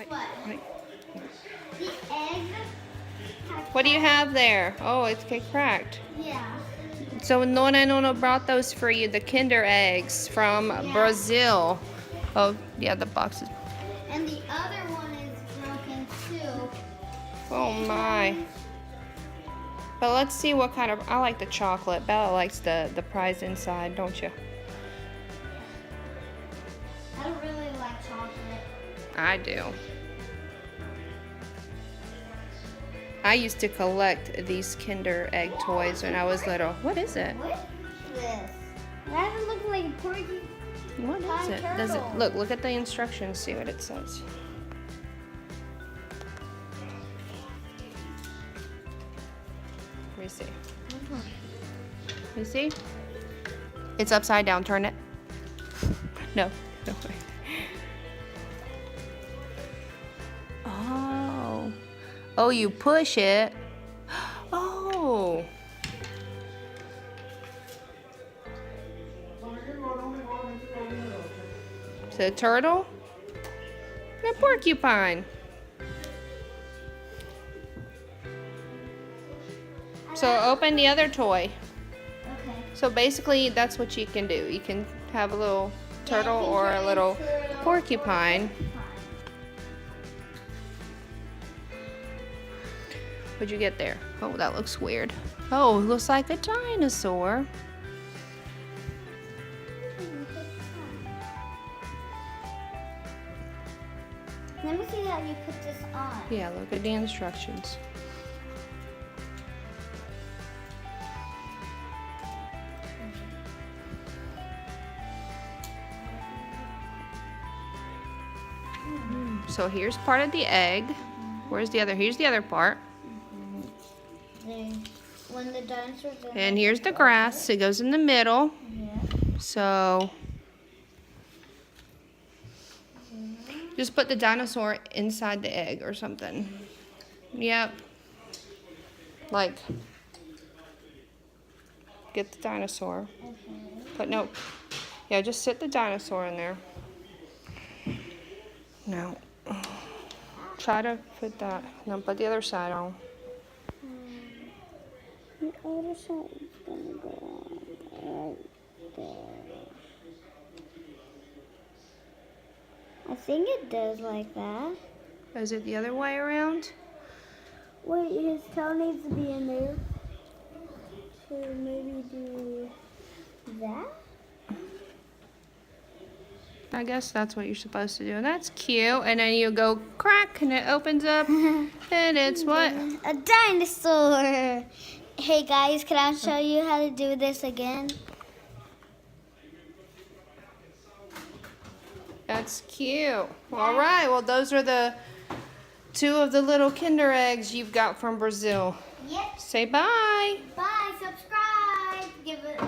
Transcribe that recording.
what? The egg. What do you have there? Oh, it's cracked. Yeah. So Nonna brought those for you, the Kinder eggs from Brazil. Oh, yeah, the boxes. And the other one is broken too. Oh my. But let's see what kind of, I like the chocolate. Bella likes the prize inside, don't you? I don't really like chocolate. I do. I used to collect these Kinder egg toys when I was little. What is it? What is this? That doesn't look like a porky. What is it? Turtle. Does it look at the instructions, see what it says. Let me see. Let me see. It's upside down. Turn it. No. No way. Oh. Oh, you push it. Oh. Is it a turtle? And a porcupine. So open the other toy. Okay. So basically that's what you can do. You can have a little turtle or a little porcupine. What'd you get there? Oh, that looks weird. Oh, it looks like a dinosaur. Let me see how you put this on. Yeah, look at the instructions. So here's part of the egg. Where's the other? Here's the other part. When the dinosaurs. And here's the grass. It goes in the middle. Yeah. So just put the dinosaur inside the egg or something. Yep. Like, get the dinosaur. But no. Yeah, just sit the dinosaur in there. No. Try to put that. No, put the other side on. The other side is gonna go on right there. I think it does like that. Is it the other way around? Wait, his tail needs to be in there. So maybe do that? I guess that's what you're supposed to do. That's cute. And then you go crack and it opens up. And it's what? A dinosaur! Hey guys, can I show you how to do this again? That's cute. All right. Well, those are the 2 of the little Kinder eggs you've got from Brazil. Yep. Say bye. Bye, subscribe. Give it